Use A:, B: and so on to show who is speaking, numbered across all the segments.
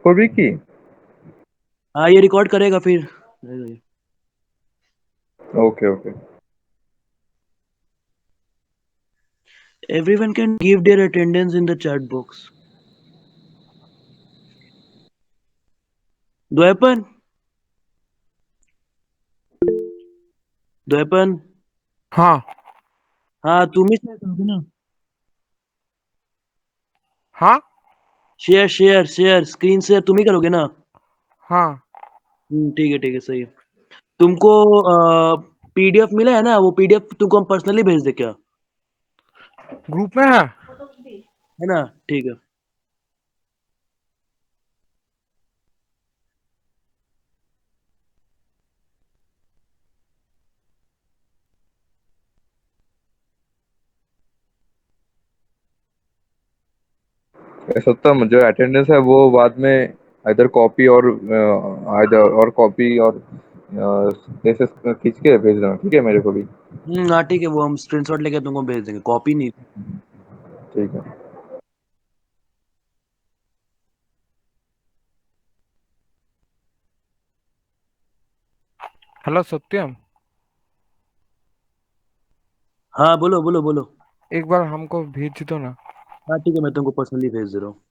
A: করবি কি?
B: हाँ ये रिकॉर्ड करेगा फिर.
A: ওকে ওকে।
B: Everyone can give their attendance in the chat box. द्वैपन, द्वैपन.
C: हाँ
B: हाँ तुम ही शेयर करोगे ना.
C: हाँ
B: share share share screen share तुम ही करोगे ना.
C: हाँ
B: ठीक है सही है. तुमको पीडीएफ मिला है ना, वो पीडीएफ तुमको हम पर्सनली भेज दे क्या?
C: ग्रुप में है।
B: है ना. ठीक है.
A: सत्यम, जो अटेंडेंस है वो बाद में इधर कॉपी और इधर और कॉपी और ऐसे खींच के भेज देना, ठीक है मेरे को भी।
B: हाँ ठीक है, वो हम स्क्रीनशॉट लेके तुमको भेज देंगे, कॉपी नहीं.
A: ठीक है।
C: हेलो सत्यम,
B: हाँ बोलो बोलो बोलो.
C: एक बार हमको भेज दो ना।
B: हाँ ठीक है, मैं तुमको पर्सनली भेज दे रहा हूँ.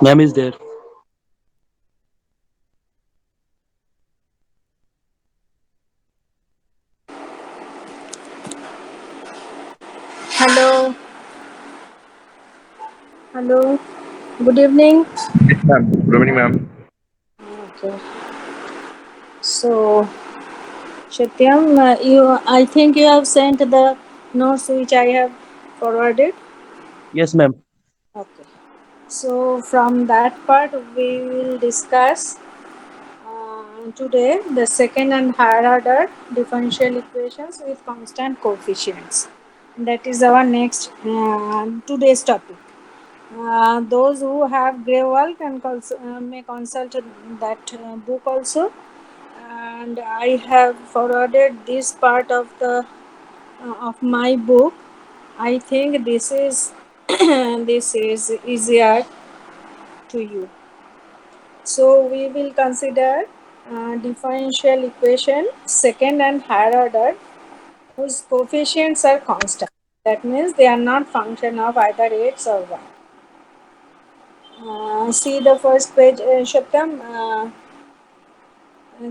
B: Ma'am is there.
D: Hello, hello. Good evening.
A: Yes, ma'am. Good evening, ma'am.
D: Okay. So, Shatyam, I think you have sent the notes which I have forwarded.
B: Yes ma'am.
D: Okay. So, from that part, we will discuss today the second and higher order differential equations with constant coefficients. That is our next today's topic. Those who have grey wall can may consult that book also, and I have forwarded this part of the of my book. I think this is this is easier to you. So we will consider differential equation second and higher order whose coefficients are constant. That means they are not function of either x or y. See the first page, Shaptam.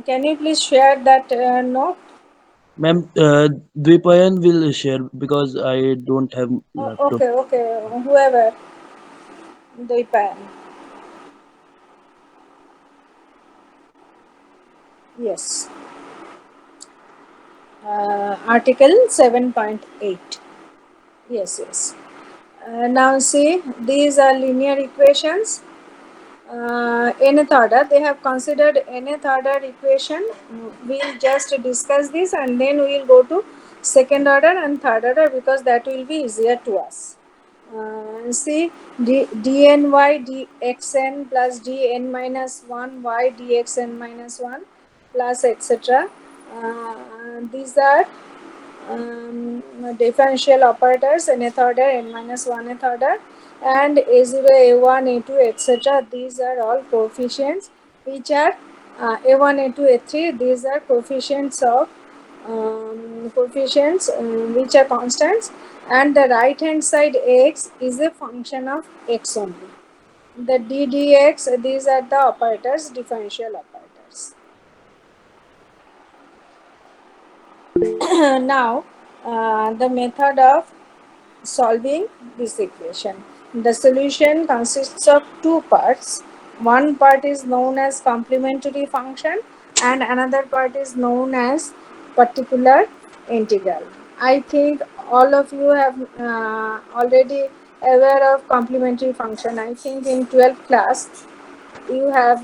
D: Can you please share that note?
B: Ma'am Dwipayan will share because I don't have laptop.
D: Okay, okay. Whoever, Daipan. Yes. Article 7.8. Yes, yes. Now see, these are linear equations. Nth order, they have considered nth order equation. We'll just discuss this and then we'll go to second order and third order because that will be easier to us. See, dny dxn plus dn minus 1 y dxn minus 1 plus etc. These are differential operators nth order, n minus 1th order, and a0, a1, a2, etc. These are all coefficients which are a1, a2, a3. These are coefficients of coefficients which are constants, and the right hand side x is a function of x only. The d dx, these are the operators, differential operators. Now, the method of solving this equation. The solution consists of two parts. One part is known as complementary function and another part is known as particular integral. I think all of you have already aware of complementary function. I think in 12th class you have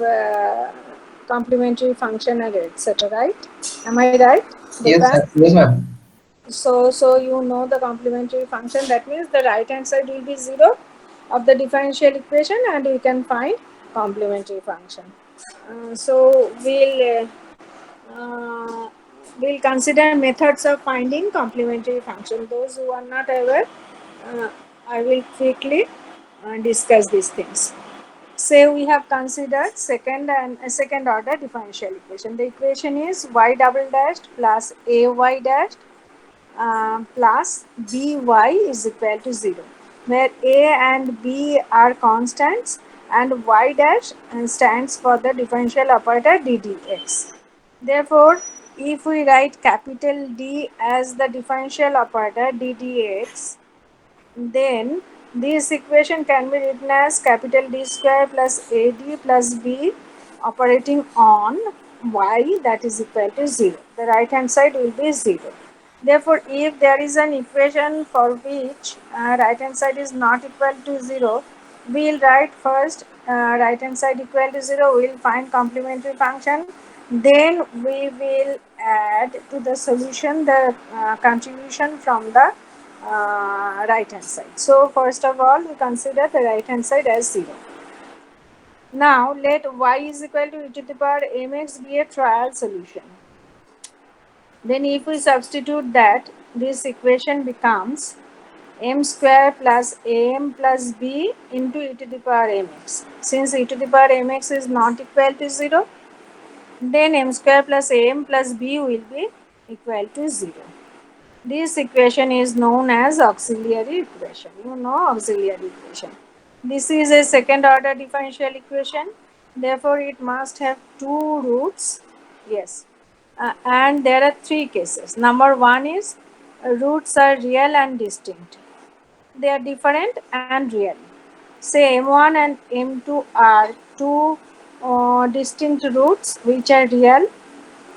D: complementary function and etc. Right? Am I right,
E: Yes,
D: Devang?
E: sir. Yes, ma'am.
D: So you know the complementary function. That means the right hand side will be 0 of the differential equation, and we can find complementary function. So we'll consider methods of finding complementary function. Those who are not aware, uh, I will quickly discuss these things. Say we have considered second order differential equation. The equation is y double dashed plus ay dashed plus by is equal to 0, where a and b are constants and y dash stands for the differential operator d dx. Therefore, if we write capital D as the differential operator d dx, then this equation can be written as capital D square plus AD plus B operating on y, that is equal to 0. The right hand side will be 0. Therefore, if there is an equation for which right hand side is not equal to 0, we will write first right hand side equal to 0, we will find complementary function, then we will add to the solution the contribution from the right hand side. So first of all, we consider the right hand side as 0. Now let y is equal to e to the power mx be a trial solution. Then if we substitute that, this equation becomes m square plus am plus b into e to the power mx. Since e to the power mx is not equal to 0, then m square plus am plus b will be equal to 0. This equation is known as auxiliary equation. You know auxiliary equation. This is a second order differential equation. Therefore, it must have two roots. Yes. And there are three cases. Number one is roots are real and distinct. They are different and real. Say M1 and M2 are two distinct roots which are real.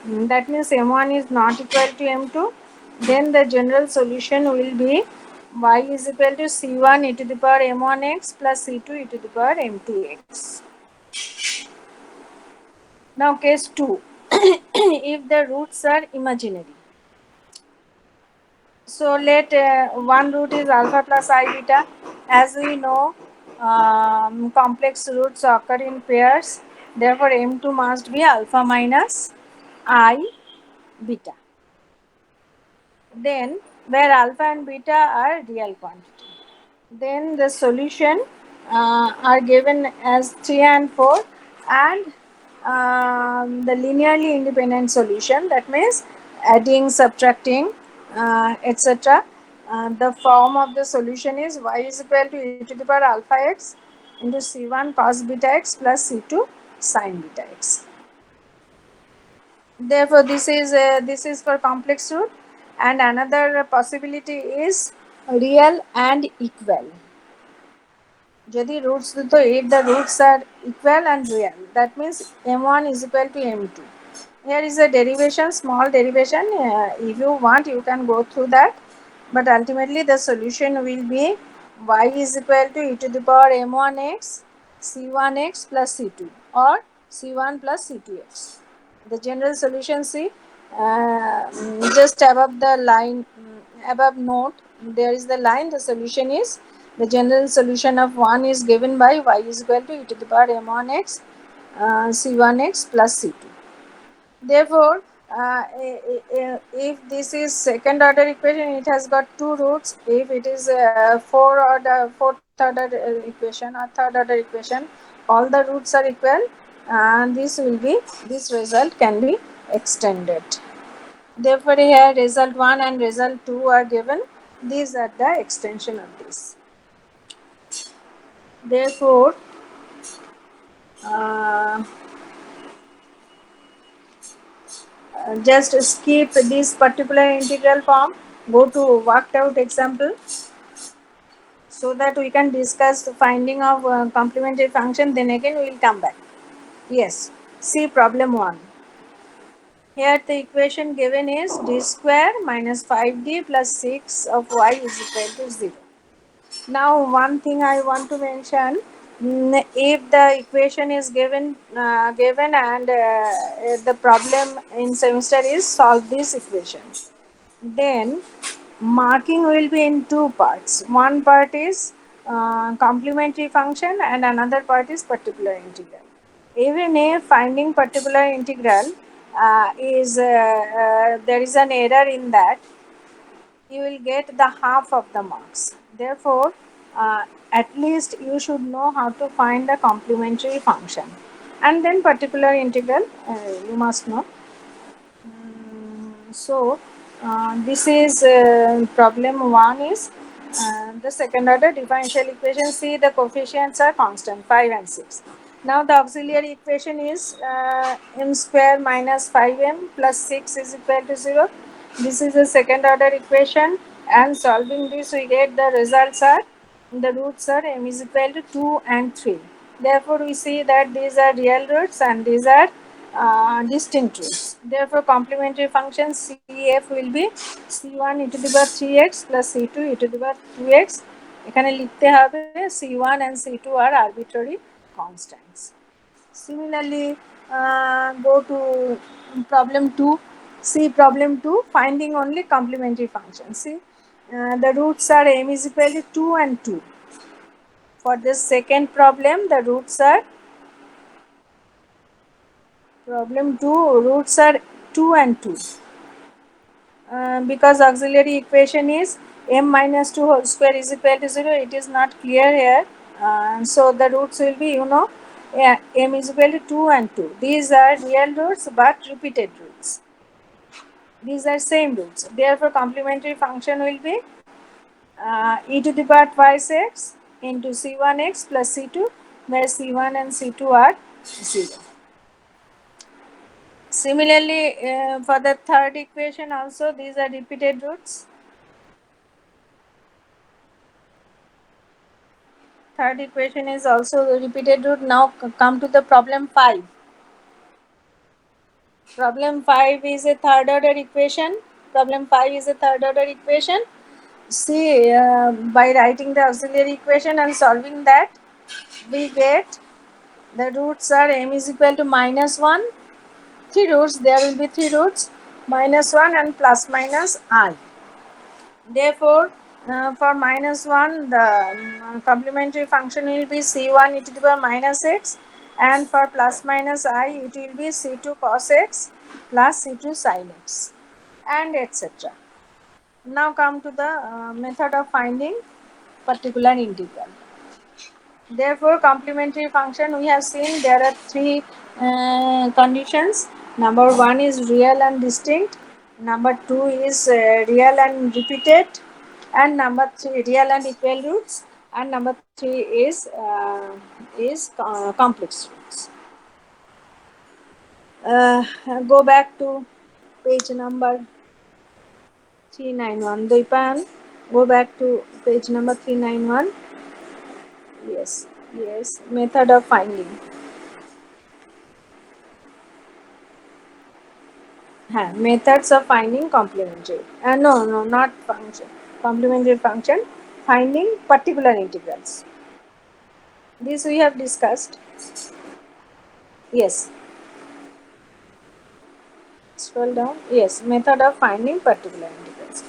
D: That means M1 is not equal to M2. Then the general solution will be y is equal to C1 e to the power M1x plus C2 e to the power M2x. Now case 2. If the roots are imaginary. So let one root is alpha plus I beta. As we know, complex roots occur in pairs. Therefore, M2 must be alpha minus I beta. Then, where alpha and beta are real quantity, then the solution are given as 3 and 4, and the linearly independent solution, that means adding, subtracting, etc. The form of the solution is y is equal to e to the power alpha x into c1 cos beta x plus c2 sin beta x. Therefore, this is for complex root, and another possibility is real and equal. Jadi roots, so if the roots are equal and real, that means m1 is equal to m2. Here is a derivation, small derivation. If you want, you can go through that. But ultimately, the solution will be y is equal to e to the power m1x c1x plus c2 or c1 plus c2x. The general solution, see, just above the line, above note, there is the line. The solution is, the general solution of 1 is given by y is equal to e to the power m1x c1x plus c2. Therefore, if this is second order equation, it has got two roots. If it is fourth order equation or third order equation, all the roots are equal, and this result can be extended. Therefore, here result 1 and result 2 are given. These are the extension of this. Therefore, uh, just skip this particular integral form, go to worked out example, so that we can discuss the finding of complementary function, then again we will come back. Yes, see problem 1. Here the equation given is d square minus 5d plus 6 of y is equal to 0. Now one thing I want to mention, if the equation is given and the problem in semester is solve this equation, then marking will be in two parts. One part is complementary function and another part is particular integral. Even if finding particular integral is there is an error in that, you will get the half of the marks. Therefore, at least you should know how to find the complementary function, and then particular integral you must know. So this is problem 1 is the second order differential equation. See, the coefficients are constant 5 and 6. Now the auxiliary equation is m square minus 5m plus 6 is equal to 0. This is the second order equation, and solving this we get the results are, the roots are m is equal to 2 and 3. Therefore we see that these are real roots and these are distinct roots. Therefore complementary function CF will be C1 e to the power 3x plus C2 e to the power 2x. এখানে লিখতে হবে C1 and C2 are arbitrary constants. Similarly, go to problem 2. See problem 2, finding only complementary function. See, the roots are m is equal to 2 and 2. For this second problem, the roots are, problem 2, roots are 2 and 2. Because auxiliary equation is m minus 2 whole square is equal to 0, it is not clear here. So the roots will be, yeah, m is equal to 2 and 2. These are real roots but repeated roots. These are same roots. Therefore complementary function will be e to the power twice x into c1x plus c2, where c1 and c2 are 0. Similarly, for the third equation also, these are repeated roots. Third equation is also a repeated root. Now come to the problem 5. Problem 5 is a third order equation. Problem 5 is a third order equation. See, by writing the auxiliary equation and solving that, we get the roots are m is equal to minus 1. 3 roots, there will be 3 roots, minus 1 and plus minus I. Therefore, for minus 1, the complementary function will be c1 e to the power minus x, and for plus minus I, it will be c2 cos x plus c2 sin x, and etc. Now come to the method of finding particular integral. Therefore, complementary function, we have seen there are 3 conditions. Number 1 is real and distinct. Number 2 is real and repeated. And number 3, real and equal roots. And number 3 is complex roots. Go back to page number 391. Dipan, go back to page number 391. Yes, method of finding. Methods of finding complementary. No, not function. Complementary function. Finding particular integrals. This we have discussed. Yes. Scroll down. Yes, method of finding particular integrals.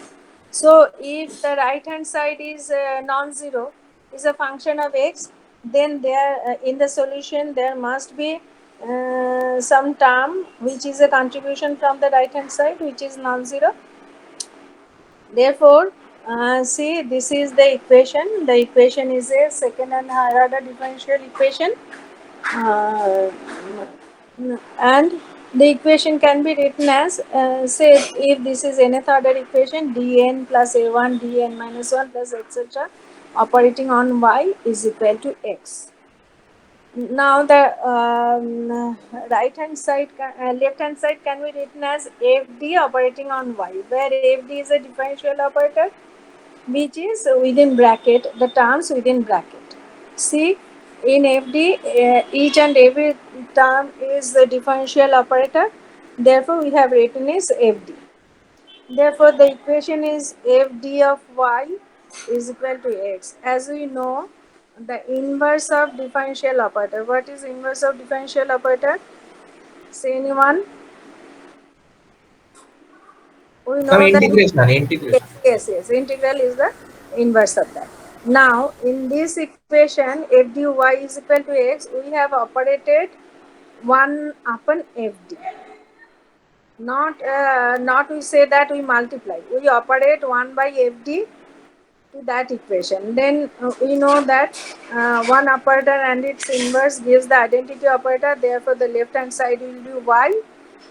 D: So, if the right hand side is non-zero, is a function of x, then there in the solution there must be some term which is a contribution from the right hand side which is non-zero. Therefore, see, this is the equation. The equation is a second and higher order differential equation, and The equation can be written as, say, if this is nth order equation, dn plus a1 dn minus 1 plus etc. operating on y is equal to x. Now the right hand side, left hand side can be written as fd operating on y, where fd is a differential operator which is within bracket, the terms within bracket. See, in FD, each and every term is the differential operator. Therefore, we have written is FD. Therefore, the equation is FD of y is equal to x. As we know, the inverse of differential operator. What is inverse of differential operator? Say anyone? We
E: Some
D: know that.
E: integration.
D: Yes. Integral is the inverse of that. Now, in this equation, f d y is equal to x, we have operated 1 upon f d. Not we say that we multiply. We operate 1 by f d to that equation. Then we know that one operator and its inverse gives the identity operator. Therefore, the left hand side will be y,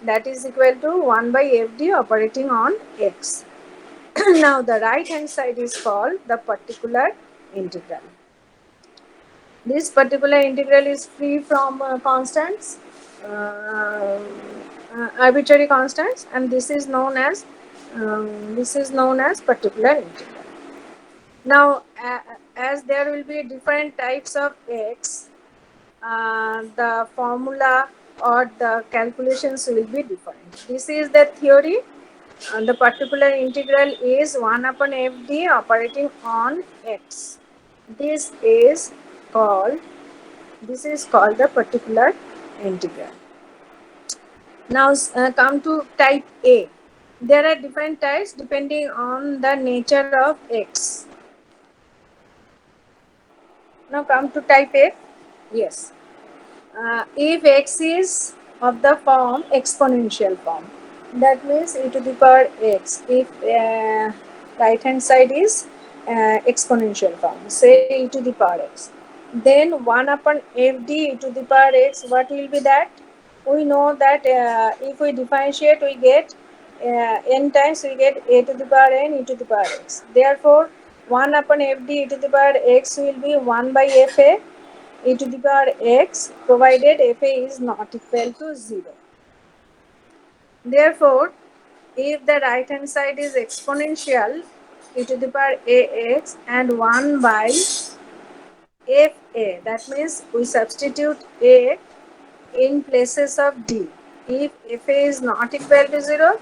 D: that is equal to 1 by f d operating on x. Now the right hand side is called the particular integral. This particular integral is free from constants, arbitrary constants, and this is known as particular integral. Now, as there will be different types of x, the formula or the calculations will be different. This is the theory. The particular integral is 1 upon fd operating on x. This is called the particular integral. Now come to type A. There are different types depending on the nature of x. Now come to type A. Yes. If x is of the form exponential form, that means e to the power x. If right hand side is exponential form, say e to the power x, then 1 upon fd e to the power x, what will be that? We know that if we differentiate, we get n times, we get a to the power n e to the power x. Therefore, 1 upon fd e to the power x will be 1 by fa e to the power x, provided fa is not equal to 0. Therefore, if the right hand side is exponential, e to the power ax and 1 by fa, that means we substitute a in places of d. If fa is not equal to 0,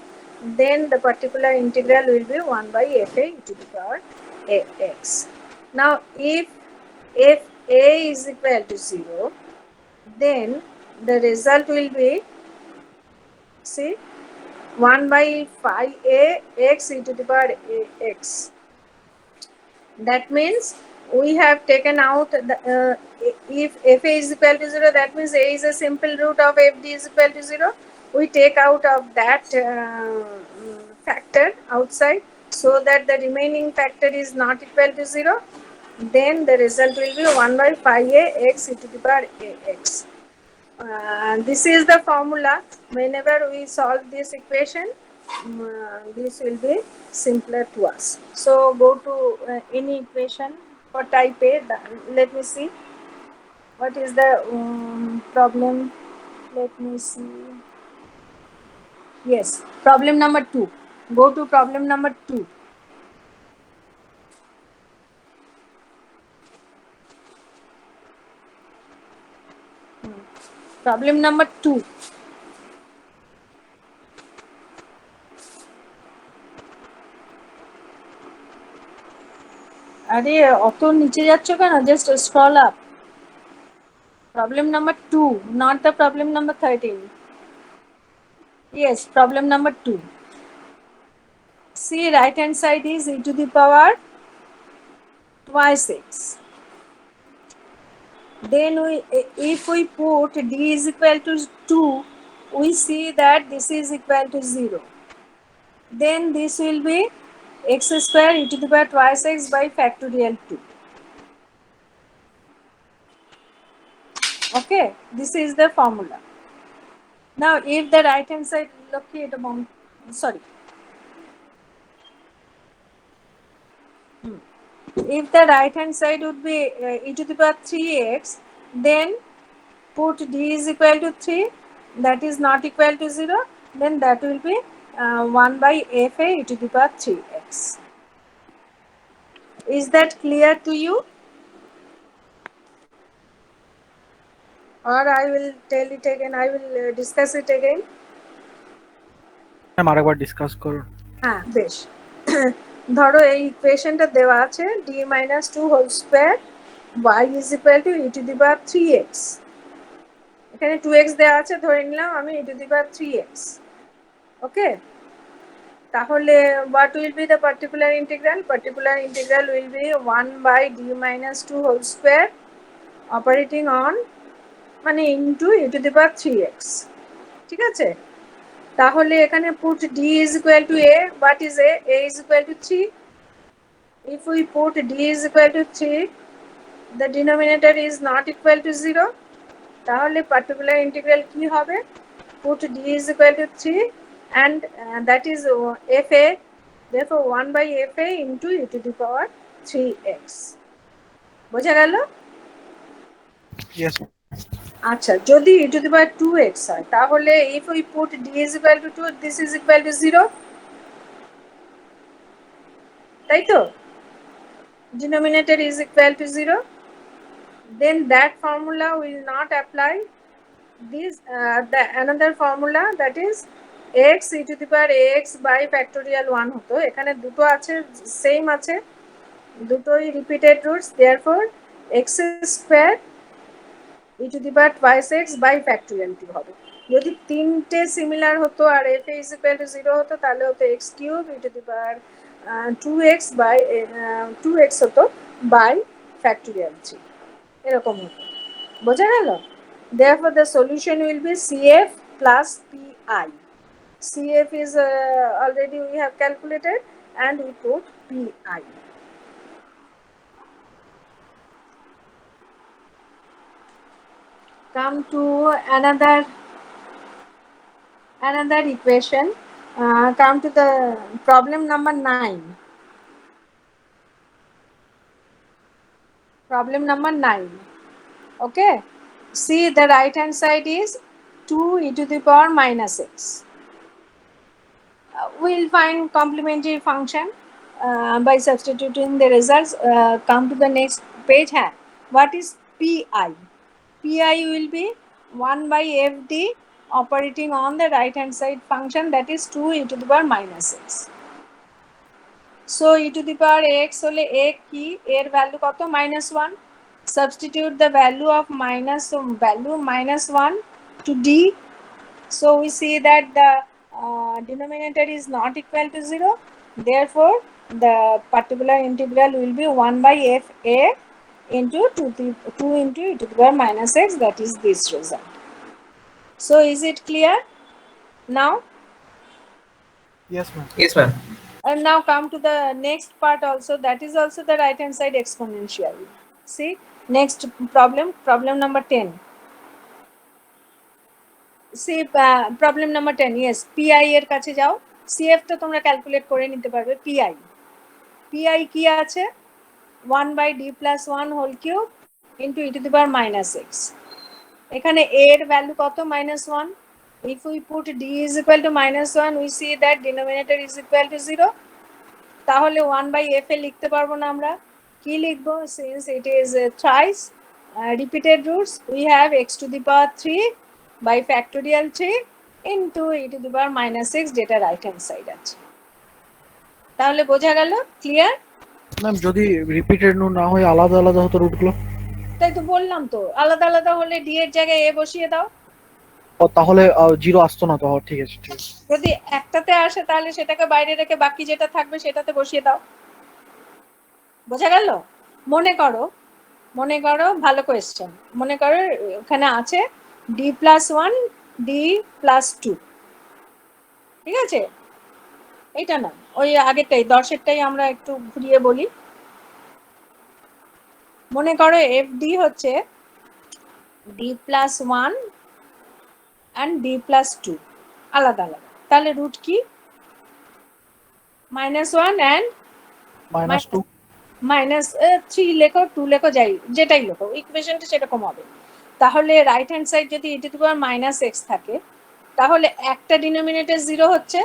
D: then the particular integral will be 1 by fa e to the power ax. Now, if fa is equal to 0, then the result will be, see, 1 by phi a x e to the power x. That means we have taken out the, if fa is equal to 0, that means a is a simple root of fd is equal to 0. We take out of that factor outside, so that the remaining factor is not equal to 0. Then the result will be 1 by phi a x e to the power ax. This is the formula. Whenever we solve this equation, this will be simpler to us. So go to any equation for type A. Let me see what is the problem. Let me see. Yes, problem number 2. Go to problem number 2. Problem number 2. আরে অত নিচে যাচ্ছ কেন? Just scroll up. Problem number 2, not the problem number 13. Yes, problem number 2. See, right hand side is e to the power twice x. Then if we put d is equal to 2, we see that this is equal to 0. Then this will be x square e to the power twice x by factorial 2. Okay, this is the formula. Now if the right hand side, Lakshmi এটা sorry, if the right hand side would be e to the power 3x, then put d is equal to 3, that is not equal to 0, then that will be 1 by fa e to the power 3x. Is that clear to you? Or I will tell it again, I will discuss it again.
C: Ma'am আরেকবার discuss করুন।
D: হ্যাঁ বেশ। ধরো এই ইকুয়েশনটা দেওয়া আছে d minus 2 whole square y is equal to e to the power 3x, এখানে 2x দেওয়া আছে, ধরে নিলাম আমি e to the power 3x, ওকে। তাহলে what will be the particular integral? Particular integral will be 1 by d minus 2 whole square operating on মানে into e to the power 3x, ঠিক আছে। তাহলে এখানে put d is equal to a, what is a is equal to 3. If we put d is equal to 3, the denominator is not equal to 0, তাহলে particular integral কি হবে? Put d is equal to 3 and that is fa, therefore 1 by fa into e to the power 3x. বোঝা গেল?
C: Yes.
D: আচ্ছা, যদি e to the power 2x হয়, তাহলে if we put d is equal to 2, this is equal to 0, তাই তো? Denominator is equal to 0, then that formula will not apply. This the another formula, that is x e to the power ax by factorial 1 হতো, এখানে দুটো আছে, same আছে, দুটোই repeated roots, therefore x square e to the power twice x by factorial 2 হবে। যদি তিনটে similar হতো আর f is equal to 0 হতো, তাহলে হতো x cube e to the power 2x by 2x হতো by factorial 3, এরকম হতো। বোঝা গেল? Therefore the solution will be CF plus PI. CF is already we have calculated and we put PI. Come to another equation. Come to the problem number 9. Problem number 9. Okay. See, the right hand side is 2 e to the power minus x. We'll find complementary function by substituting the results. Come to the next page. What is PI? PI will be 1 by FD operating on the right hand side function, that is 2 e to the power minus x. So e to the power x hole a ki এর value কত? -1. Substitute the value of minus 1 to d. So we see that the denominator is not equal to 0, therefore the particular integral will be 1 by fa into 2 into e to the power minus x, that is this result. So is it clear now?
C: Yes ma'am.
E: Yes, ma'am.
D: And now come to the next part also, that is also the right hand side exponential. See, next problem number 10. See, problem number 10, yes, PI এর কাছে যাও, CF তো তোমরা calculate করে নিতে পারবে। PI কি আছে? 1 by d plus 1 whole cube into e to the power minus x. এখানে a এর ভ্যালু কত? -1. If we put d is equal to -1, we see that denominator is equal to 0. তাহলে 1 by f এ লিখতে পারবো না আমরা, কি লিখবো? Since it is thrice repeated roots, we have x to the power 3 by factorial 3 into e to the power minus x, যেটা right hand side আছে। তাহলে বোঝা গেল? ক্লিয়ার?
C: ম্যাম যদি রিপিটেড না হয় আলাদা আলাদা হতো রুটগুলো?
D: তাই তো বললাম তো, আলাদা আলাদা হলে d এর জায়গায় a বসিয়ে দাও।
C: তাহলে জিরো আসতো না তো? ঠিক আছে ঠিক আছে।
D: যদি একটাতে আসে তাহলে সেটাকে বাইরে রেখে বাকি যেটা থাকবে সেটাতে বসিয়ে দাও। বোঝা গেল? মনে করো ভালো কোয়েশ্চেন, মনে করো ওখানে আছে d plus 1 d plus 2, ঠিক আছে? এইটা না, ওই আগেরটাই 10-এরটাই আমরা একটু ঘুরিয়ে বলি। মনে করো fd হচ্ছে d plus 1 and D plus two আলাদা আলাদা, তাহলে রুট কি -1 অ্যান্ড
C: -2
D: -3 লেখো, 2 লেখো, যেটাই লেখো, ইকুয়েশনটা সেরকম হবে। তাহলে রাইট হ্যান্ড সাইড যদি e⁻⁻x থাকে, তাহলে একটা ডিনোমিনেটর 0 হচ্ছে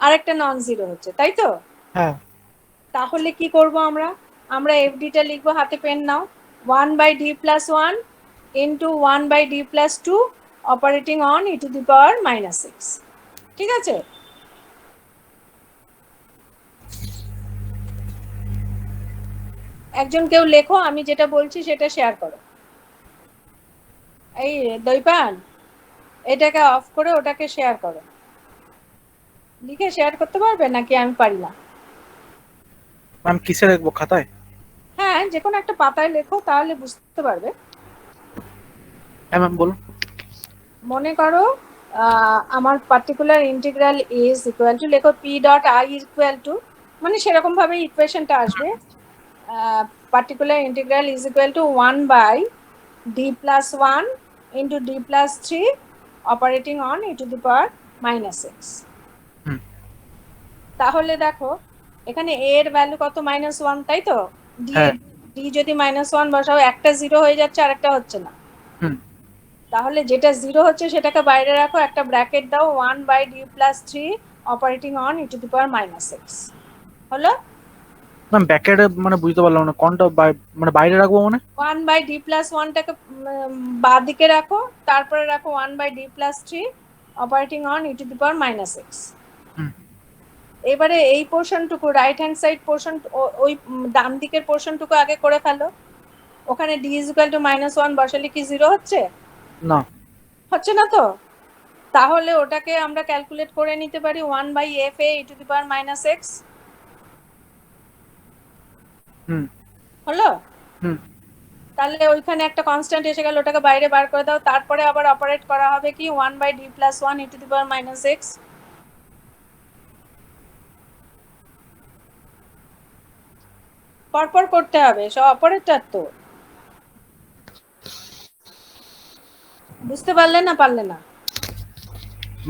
D: আর একটা নন জিরো হচ্ছে, তাই তো?
C: হ্যাঁ
D: তাহলে কি করব আমরা? আমরা এফডিটা লিখবো, হাতে পেন নাও। 1/d+1 into 1/d+2 operating on e⁻⁻6। ঠিক আছে? একজন কেউ লেখো, আমি যেটা বলছি সেটা শেয়ার করো। এই দইপান, এটাকে অফ করে ওটাকে শেয়ার করো। লিখে শেয়ার করতে পারবে নাকি আমি পারি না?
C: ম্যাম কিসে লিখবো, খাতায়?
D: হ্যাঁ, যে কোনো একটা পাতায় লেখো, তাহলে বুঝতে পারবে।
C: হ্যাঁ ম্যাম বলুন।
D: মনে করো আমার particular integral is equal to, লেখো p.i ইকুয়াল টু, মানে সেরকম ভাবে ইকুয়েশনটা আসবে। Particular integral is equal to 1/d+1 into d+3 operating on e⁻⁻6। তাহলে দেখো এখানে a এর ভ্যালু কত? -1, তাই তো?
C: হ্যাঁ।
D: d যদি -1 বসাও, একটা 0 হয়ে যাচ্ছে আর একটা হচ্ছে না। তাহলে যেটা 0 হচ্ছে সেটাকে বাইরে রাখো, একটা ব্র্যাকেট দাও, 1/d+3 অপারেটিং অন e⁻⁻6 হলো।
C: ম্যাম ব্যাকেটে মানে বুঝতে পারলাম না, কোনটা মানে বাইরে রাখবো মানে?
D: 1/d+1টাকে বাঁ দিকে রাখো, তারপরে রাখো 1/d+3 অপারেটিং অন e⁻⁻6। এবারে এই পোর্শনটুকু, রাইট হ্যান্ড সাইড পোর্শন, ওই ডান দিকের পোর্শনটুকু আগে করে ফেলো। ওখানে d = -1 বসালে কি 0 হচ্ছে?
C: না।
D: হচ্ছে না তো? তাহলে ওটাকে আমরা ক্যালকুলেট করে নিতে পারি 1/fa e⁻⁻x। হলো? তাহলে ওইখানে একটা কনস্ট্যান্ট এসে গেল, ওটাকে বাইরে বার করে দাও, তারপরে আবার অপারেট করা হবে কি 1/d+1 e⁻⁻x। পরপর করতে হবে, সব অপারেটর তো। বুঝতে পারলে না পারলে না?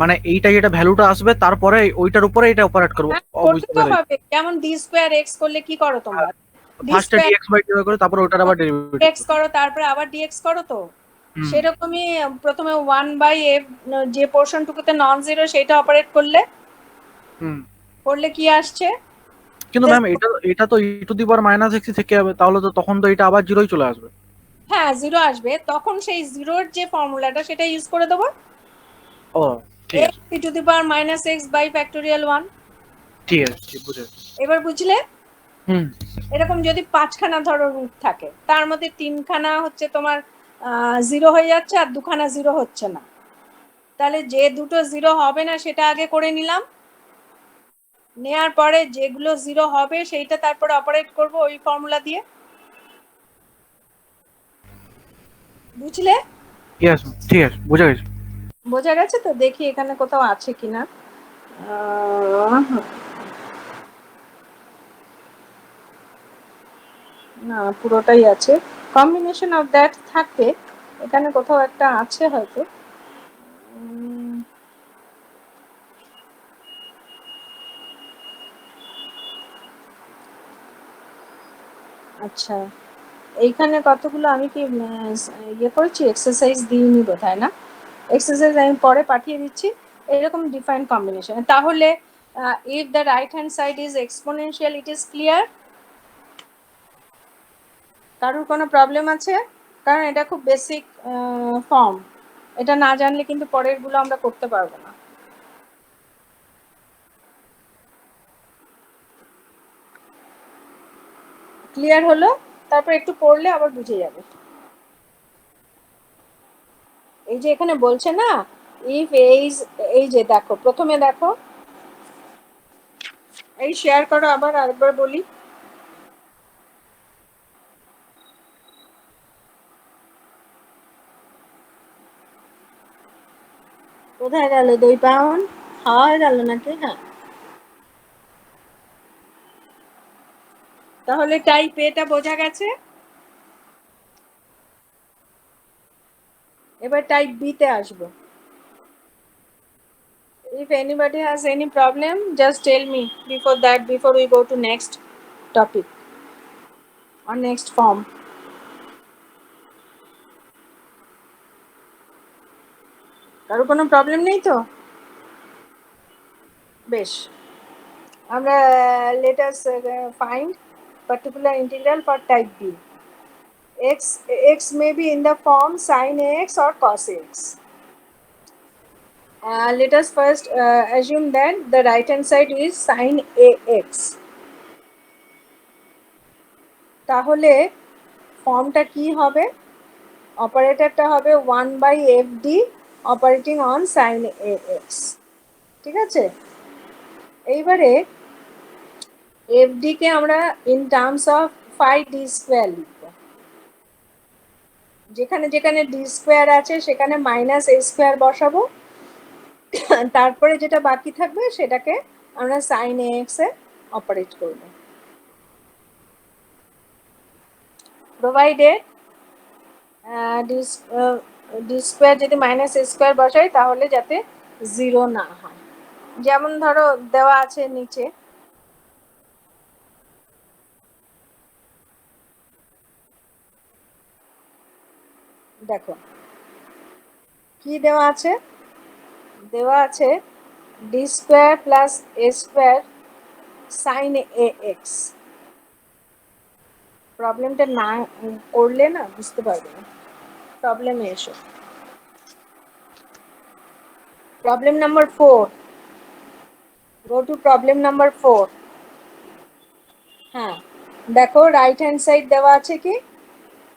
C: মানে এইটা যেটা ভ্যালুটা আসবে তারপরে ওইটার উপরে এটা অপারেট করব।
D: করতে তো হবে, যেমন d²x করলে কি করো তোমরা?
C: ফার্স্টে dx/dy করে, তারপর ওটার আবার ডেরিভেটিভ
D: x করো, তারপরে আবার dx করো। তো সেরকমই প্রথমে 1/f যে পোর্শনটুকুতে নন জিরো সেটা অপারেট করলে কি আসছে?
C: কিন্তু ম্যাম এটা তো e⁻⁻x থেকে যাবে, তাহলে তো তখন তো এটা আবার জিরোই চলে আসবে।
D: হ্যাঁ, 0 আসবে, তখন সেই জিরোর যে ফর্মুলাটা সেটা ইউজ করে দেবো।
C: ও ঠিক আছে,
D: x⁻⁻(1)
C: ঠিক আছে, বুঝেছি।
D: এবার বুঝলে? এরকম যদি 5খানা ধরো রুট থাকে, তার মধ্যে 3খানা হচ্ছে তোমার 0 হয়ে যাচ্ছে আর 2খানা 0 হচ্ছে না, তাহলে যে দুটো 0 হবে না সেটা আগে করে নিলাম, নেয়ার পরে যেগুলো 0 হবে সেইটা তারপরে অপারেট করব ওই ফর্মুলা দিয়ে। বুঝলে?
C: ঠিক আছে, বোঝা গেছে।
D: বোঝা গেছে তো? দেখি এখানে কোথাও আছে কিনা। না, পুরোটাই আছে, কম্বিনেশন অফ দ্যাট থাকবে, এখানে কোথাও একটা আছে হয়তো। আচ্ছা, এইখানে কতগুলো আমি কি ইয়ে করেছি, এক্সারসাইজ দিইনি বোধহয়, না? এক্সারসাইজ আমি পরে পাঠিয়ে দিচ্ছি, এরকম ডিফাইন কম্বিনেশন। তাহলে if the right hand side is exponential, it is clear? কারোর কোনো প্রবলেম আছে? কারণ এটা খুব বেসিক ফর্ম, এটা না জানলে কিন্তু পরের গুলো আমরা করতে পারবো না। ক্লিয়ার হলো? তারপর একটু পড়লে আবার বুঝে যাবে। এই যে এখানে বলছে না, ইফ এই যে দেখো, প্রথমে দেখো, এই শেয়ার করো, আবার আরেকবার বলি। কোথায় গেল দই পাউন? খাওয়া হয়ে গেল নাকি? হ্যাঁ, তাহলে টাইপ এটা বোঝা গেছে। এবার টাইপ বি তে আসবো। If anybody has any problem, just tell me before that, before we go to next topic or next form. কারো কোনো প্রবলেম নেই তো? বেশ, আমরা let us find particular integral for type B. X may be in the form sin x or cos x. Let us first assume that the right hand side is sin ax. তাহলে ফর্মটা কি হবে? অপারেটরটা হবে 1/fd operating on sin ax, ঠিক আছে? এইবারে fd কে আমরা in terms of phi d square লিখব। যেখানে যেখানে d স্কয়ার আছে সেখানে মাইনাস a স্কয়ার বসাবো, তারপরে যেটা বাকি থাকবে সেটাকে আমরা sin ax এ অপারেট করব। প্রোভাইডেড ডি স্কোয়ার যদি মাইনাস এ স্কোয়ার বসাই তাহলে যাতে 0 না হয়, যেমন ধরো দেওয়া আছে নিচে, দেখো কি দেওয়া আছে, দেওয়া আছে ডি স্কোয়ার প্লাস এ স্কোয়ার সাইন এ এক্স। প্রবলেমটা না করলে না বুঝতে পারবে না, প্রবলেমে এসো। Problem number 4, go to problem number 4। হ্যাঁ দেখো রাইট হ্যান্ড সাইড দেওয়া আছে কি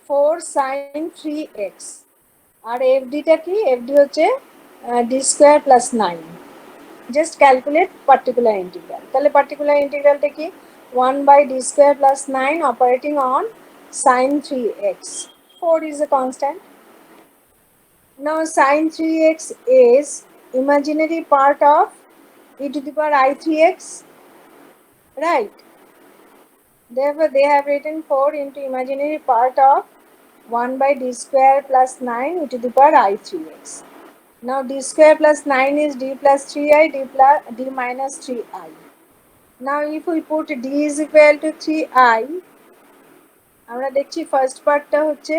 D: 4 sin 3x, আর এফডিটা কি, এফডি হচ্ছে D square plus 9। Just calculate particular integral. তাহলে পার্টিকুলার ইন্টিগ্রালটা কি 1/d square plus 9 operating on sin 3x. 4 is a constant. Now sin 3x is imaginary part of e to the power i3x, right? Therefore they have written 4 into imaginary part of 1/d square plus 9 e to the power i3x. Now d square plus 9 is d plus 3i, d minus 3i. Now if we put d is equal to 3i, আমরা দেখছি first পার্টটা হচ্ছে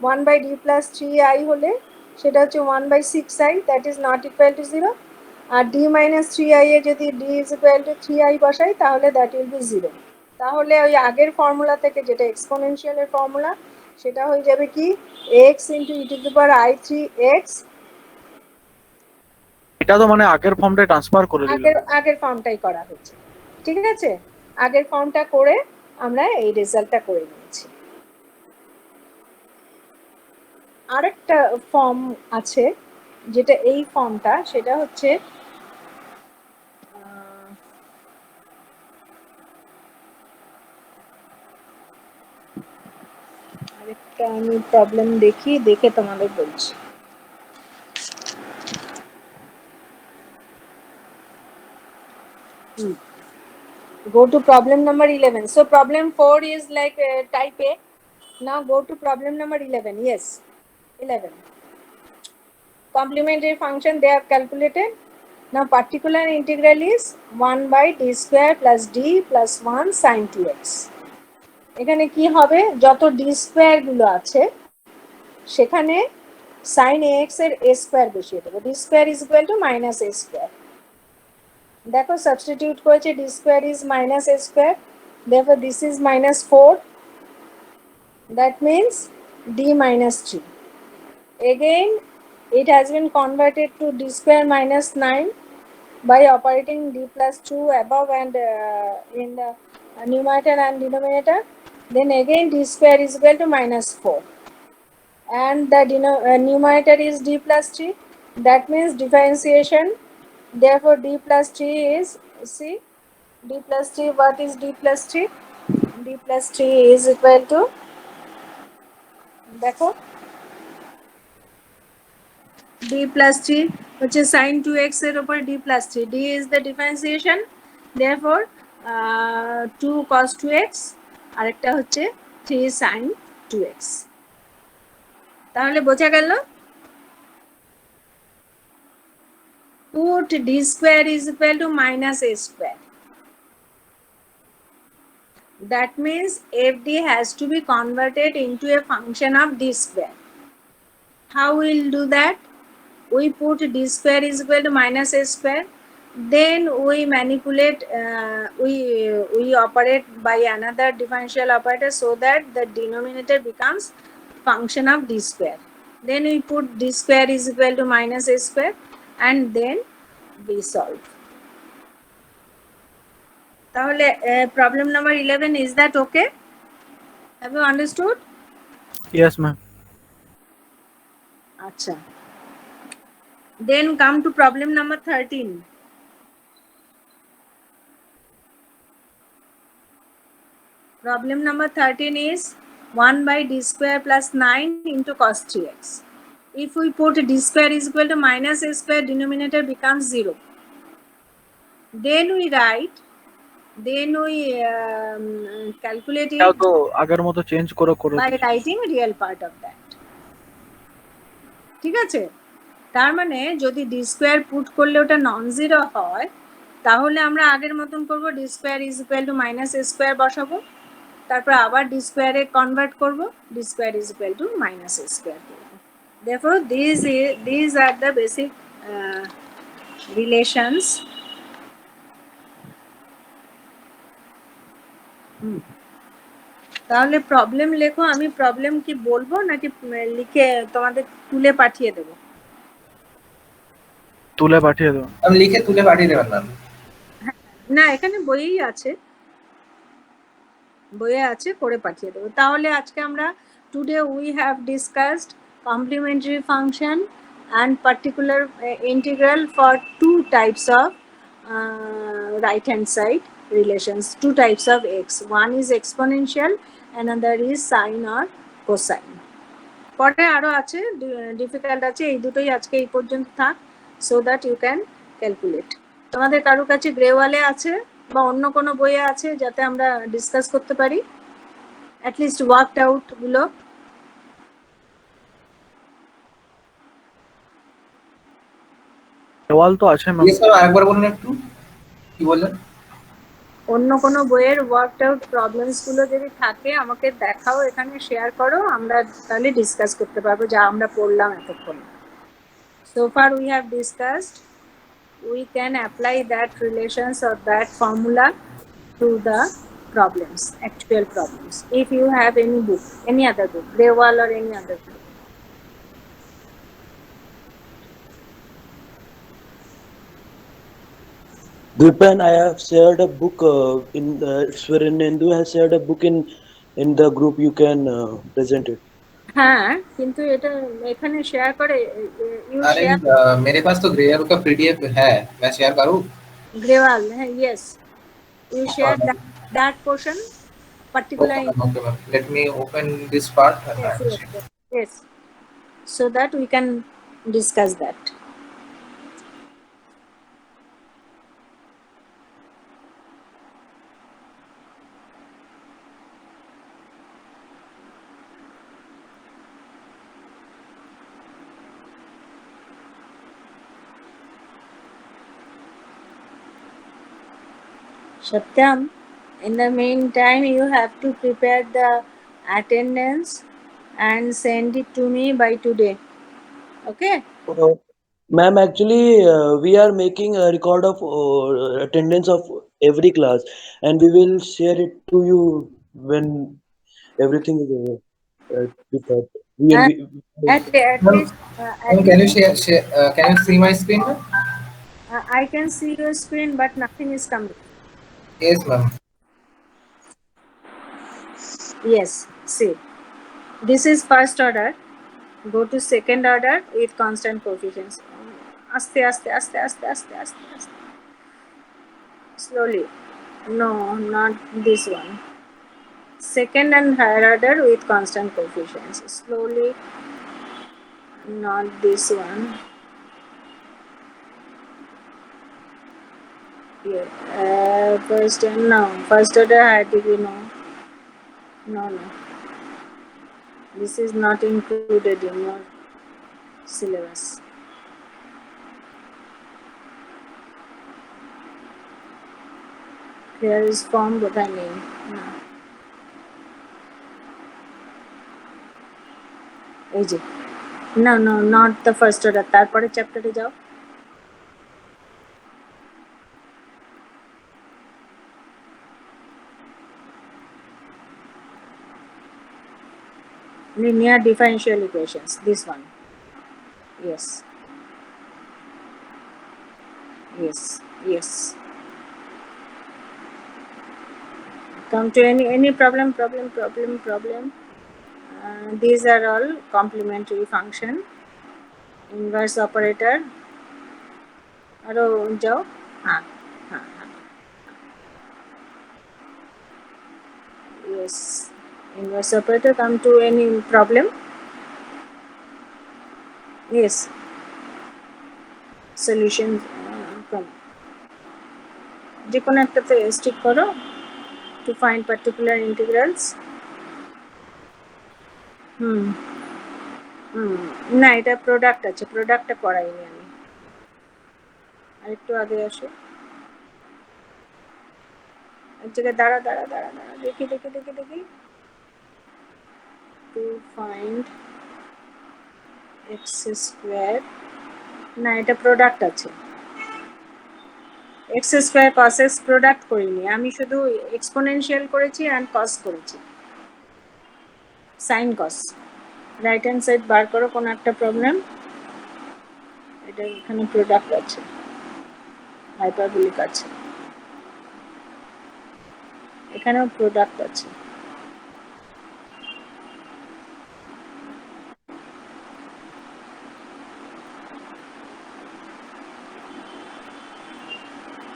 D: 1/d plus 3i হলে সেটা হচ্ছে 1/6i, that is not equal to 0। আর d minus 3i এ যদি d is equal to 3i বসাই তাহলে দ্যাট উইল বি 0। তাহলে ওই আগের ফর্মুলা থেকে যেটা এক্সপোনেনশিয়ালের ফর্মুলা সেটা হয়ে যাবে কি x into e to the power i3x।
C: এটা তো মানে আগের ফর্মটা ট্রান্সফার করে দিল।
D: আগের ফর্মটাই করা হয়েছে, ঠিক আছে? আগের ফর্মটা করে আমরা এই রেজাল্টটা করে নিয়েছি। আরেকটা ফর্ম আছে যেটা এই ফর্মটা, সেটা হচ্ছে আরেকটা আমি প্রবলেম দেখি, দেখে তোমাদের বলছি। Go to problem number 11. So problem 4 is like type A. Now go to problem number 11. Yes, 11. Complementary function they have calculated. Now particular integral is 1/d square plus d plus 1 sin 2x. এখানে কি হবে, যত d square গুলো আছে সেখানে sin ax এর a square বসিয়ে দেবো। d square is equal to minus a square. দেখো সাবস্টিটিউট করেছে, d square is minus a square, therefore this is minus 4, that means d minus 3. Again it has been converted to d square minus 9 by operating d plus 2 above and in the numerator and denominator. Then again d square is equal to minus 4 and the numerator is d plus 3, that means differentiation. Therefore d plus 3 is, see, d plus 3, what is d plus 3? d plus 3 is equal to, দেখো d plus 3 হচ্ছে sin 2x এর উপর d plus 3, d is the differentiation, therefore 2 cos 2x আরেকটা হচ্ছে 3 sin 2x। তাহলে বোঝা গেল put d square is equal to minus a square. That means fd has to be converted into a function of d square. How we'll do that? We put d square is equal to minus a square. Then we manipulate, we operate by another differential operator so that the denominator becomes function of d square. Then we put d square is equal to minus a square and then we solve. তাহলে problem number 11, is that okay? Have you understood?
C: Yes, ma'am.
D: Acha. Then come to problem number 13. Problem number 13 is 1 by d square plus 9 into cos 3x. If we put d square is equal to minus a square, denominator becomes 0. Then we write, then we calculate
C: এটাও
D: it
C: তো আগের মতো change করে
D: by writing real part of that. ঠিক আছে? তার মানে যদি d স্কয়ার পুট করলে ওটা নন জিরো হয়, তাহলে আমরা আগের মতন করব, d square is equal to minus a square বসাবো, তারপর আবার d স্কয়ারে কনভার্ট করব, d square is equal to minus a square করব। Therefore these are the basic relations. তাহলে প্রবলেম লেখো, আমি প্রবলেম কি বলবো নাকি লিখে তোমাদের তুলে পাঠিয়ে দেব?
C: তুলে পাঠিয়ে দেবো।
E: আমি লিখে তুলে পাঠিয়ে দেবেন ম্যাম।
D: না, এখানে বইয়েই আছে, বইয়ে আছে, করে পাঠিয়ে দেবো। তাহলে আজকে আমরা today we have discussed complimentary function and particular integral for two types of right hand side relations, two types of x. One is exponential, another is sine or cosine. পরে আরো আছে, ডিফিকাল্ট আছে, এই দুটোই আজকে এই পর্যন্ত থাক, so that you can calculate. তোমাদের কারো কাছে গ্রেওয়ালে আছে বা অন্য কোনো বইয়ে আছে যাতে আমরা ডিসকাস করতে পারি, অ্যাটলিস্ট ওয়ার্কড আউট গুলো?
C: দেওয়াল তো আছে ম্যাম।
E: ইয়েস ম্যাম, আরেকবার বলুন একটু, কি বললেন?
D: অন্য কোনো বইয়ের ওয়ার্কড আউট প্রবলেমস গুলো যদি থাকে আমাকে দেখাও, এখানে শেয়ার করো, আমরা তাহলে ডিসকাস করতে পারবো যা আমরা পড়লাম এতক্ষণ। So far we have discussed, we can apply that relations or that formula to the problems, actual problems. If you have any book, any other book, Grewal or any other book.
B: Vipan, I have shared a book in Swarinendu has shared a book in the group. You can present it.
D: হ্যাঁ, কিন্তু এটা এখানে share করে you
E: अरे
D: share
E: मेरे पास तो ग्रेयल का PDF है, मैं शेयर करूं?
D: Grewal, yes, you share that portion particular.
E: Okay ma'am, let me open this part and
D: Yes,
E: I will
D: yes,
E: share.
D: yes, so that we can discuss that. Satyam, in the meantime, you have to prepare the attendance and send it to me by today. Okay?
B: Ma'am, actually, we are making a record of attendance of every class, and we will share it to you when everything is prepared.
D: At least,
E: Ma'am, can you share can you see my screen, ma'am?
D: I can see your screen, but nothing is coming.
E: Yes ma'am.
D: Yes, see. This is first order. Go to second order with constant coefficients. Aste, aste, aste, aste, aste, aste, aste. Slowly. No, not this one. Second and higher order with constant coefficients. Slowly. Not this one. Here. First order higher degree, no. No. This is not included in your syllabus. There is form বোধহয় নেই না এই যে no no not the first order তারপরে চ্যাপ্টারে যাও linear differential equations this one yes yes yes come to any problem these are all complementary function inverse operator আরো যাও হ্যাঁ হ্যাঁ হ্যাঁ yes inverse operator come to any problem yes solution from যে কোনো একটাতে স্টিক করো to find particular integrals না এটা প্রোডাক্ট আছে প্রোডাক্টটা করাইনি আমি আরেকটু আগে আসো এক জায়গায় দাঁড়া দেখি to find x square না এটা প্রোডাক্ট আছে x square cos x product করিনি আমি শুধু এক্সপোনেনশিয়াল করেছি এন্ড cos করেছি sin cos right hand side bar করো কোন একটা প্রবলেম এটা এখানে প্রোডাক্ট আছে হাইপারবোলিক আছে এখানেও প্রোডাক্ট আছে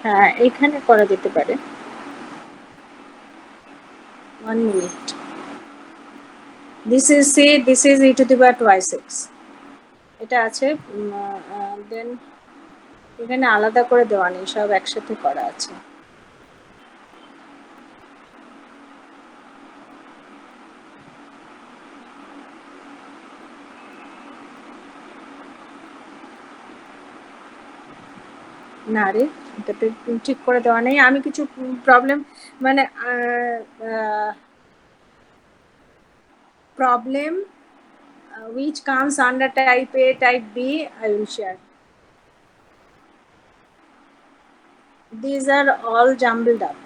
D: হ্যাঁ এখানে করা যেতে পারে 1 minute this is e to the power twice x এটা আছে দেন এখানে আলাদা করে দেওয়া নেই সব একসাথে করা আছে না রে এটাতে ঠিক করে দেওয়া নেই আমি কিছু প্রবলেম মানে problem which comes under type A, type B, I will share. These are all jumbled up.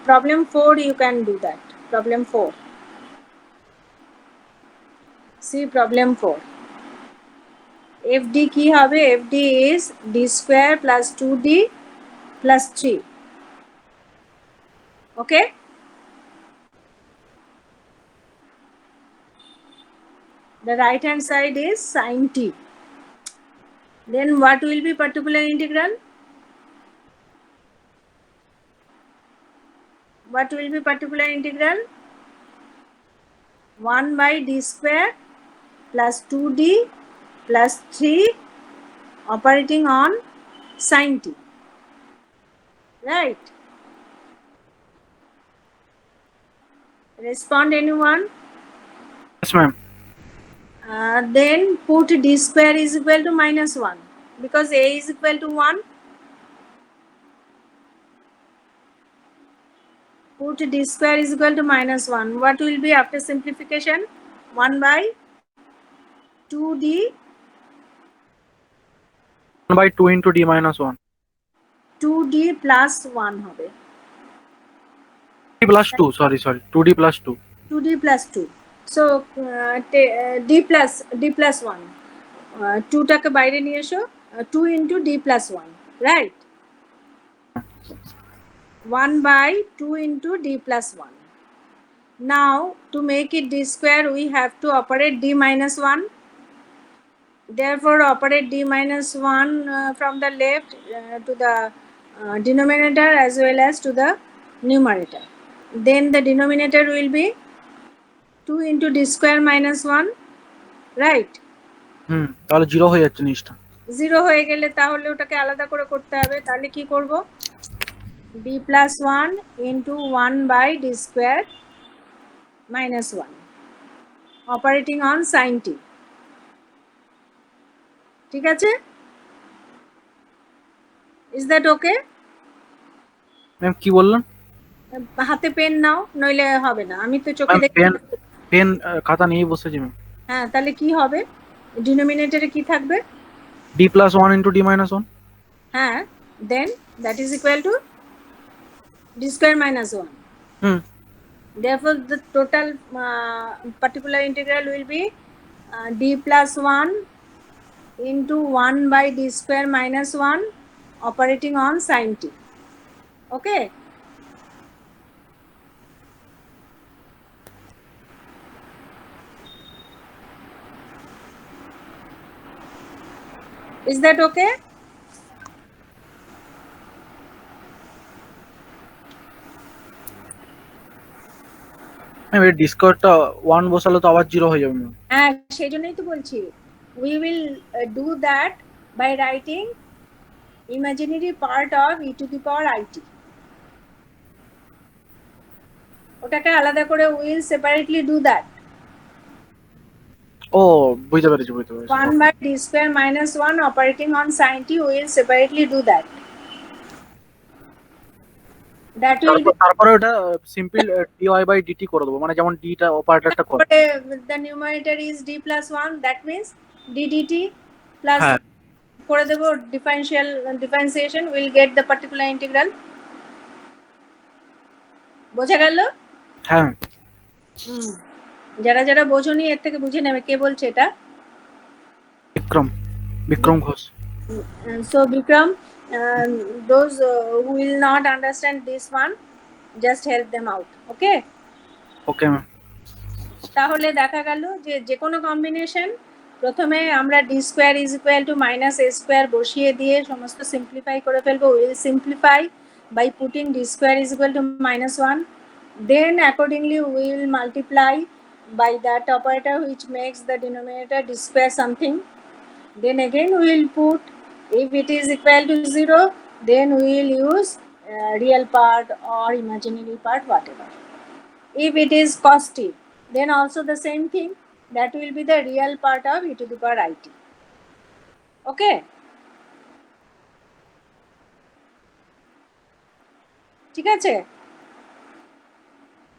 D: Problem 4, you can do that. Problem 4. See problem 4. FD কি হবে? FD is d square plus 2d plus 3. Okay? The right hand side is sin t. Then what will be particular integral? What will be particular integral? 1 by d square plus 2d plus 3 operating on sin t. Right? Respond anyone?
C: Yes, ma'am.
D: Then put d square is equal to minus 1 because a is equal to 1. Put d square is equal to minus 1. What will be after simplification? 1 by 2d
C: 1 by 2 into d minus 1.
D: 2d plus 1 হবে
C: 2d plus 2, sorry. 2d plus 2.
D: 2d plus 2. So d plus 1 2 টাকে বাইরে নিয়ে এসো 2 into d plus 1 right 1 by 2 into d plus 1. Now to make it d square we have to operate d minus 1. Therefore operate d minus 1 from the left to the denominator as well as to the numerator. Then the denominator will be 2 into d square minus 1 right
C: তাহলে 0 হয়ে যাচ্ছে জিনিসটা
D: 0 হয়ে গেলে তাহলে ওটাকে আলাদা করে করতে হবে তাহলে কি করব d plus 1 into 1 by d square minus 1 operating on sin t ঠিক আছে is that okay
C: ম্যাম কি বললেন?
D: হাতে পেন নাও, নইলে হবে না, আমি তো চোখে
C: ম্যাম
D: দেখতে
C: পেন
D: পাচ্ছি।
C: পেন খাতা নিয়ে বসেছি ম্যাম।
D: হ্যাঁ, তাহলে কি হবে? ডিনোমিনেটরে কি থাকবে?
C: d+1 × d-1।
D: হ্যাঁ, then that is equal to d square minus 1.
C: Hmm.
D: Therefore, the total particular integral will be d plus 1 into 1 by d square minus 1 operating on sin t. Okay? Is that okay?
C: Ma'am এর ডিসকর্ডটা 1 বসালে তো আবার 0 হয়ে যাবে ma'am.
D: হ্যাঁ, সেই জন্যই তো বলছি, we will do that by writing imaginary part of e to the power it. ওটাকে আলাদা করে we will separately do that.
C: ও বুঝতে পেরেছি
D: 1 by d square minus 1 operating on sin t, we will separately do that. That will be
C: তারপরে ওটা simple dy/dt করে দেবো, মানে যেমন ডিটা অপারেটরটা করে।
D: the numerator is d plus 1, that means d dt plus
C: হ্যাঁ
D: করে দেবো differentiation, will get the particular integral. বোঝা গেল?
C: হ্যাঁ
D: যারা যারা বোঝনি এর থেকে বুঝে নেবে। কে বলছে এটা?
C: Bikram Ghosh.
D: So Bikram, those who will not understand this one, just help them out. Okay?
C: Okay ma'am.
D: তাহলে দেখা গেল যে যে কোনো কম্বিনেশন প্রথমে আমরা d square is equal to minus a square বসিয়ে দিয়ে সমস্ত সিম্পলিফাই করে ফেলবো। Will simplify by putting d square is equal to minus 1. Then accordingly we will multiply by that operator which makes the denominator d square something. Then again we will put, if it is equal to 0, then we will use real part or imaginary part, whatever. If it is cos t, then also the same thing, that will be the real part of e to the power it. Okay? ঠিক আছে?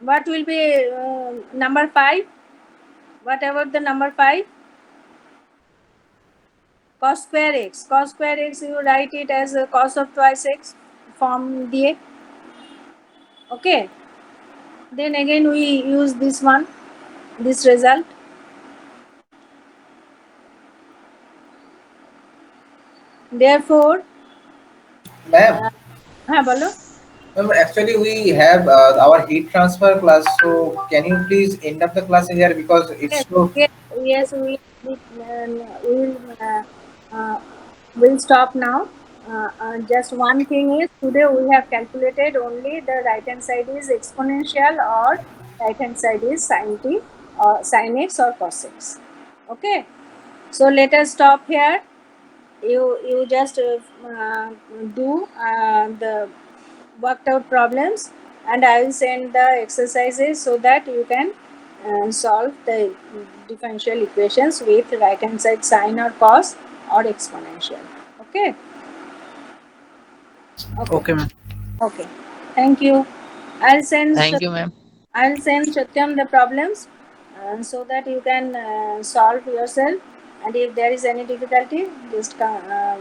D: What will be number 5? What about the number 5? Cos square x. Cos square x, you write it as a cos of twice x form দিয়ে. Okay? Then again we use this one, this result. Therefore,
E: Ma'am,
D: হ্যাঁ বলো।
E: ma'am, actually we have our heat transfer class, so can you please end up the class here because it's so.
D: Yes, we will stop now. Just one thing is, today we have calculated only the right hand side is exponential or right hand side is sin t or sin x or cos x. Okay, so let us stop here. You just do the worked out problems, and I will send the exercises so that you can solve the differential equations with right hand side sine or cos or exponential. Okay?
C: Okay ma'am.
D: Okay. Thank you. I'll send
F: Thank you, ma'am.
D: I'll send Satyam the problems so that you can solve yourself. And if there is any difficulty, just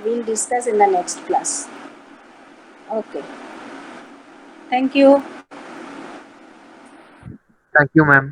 D: we'll discuss in the next class. Okay. Thank you.
F: Thank you, ma'am.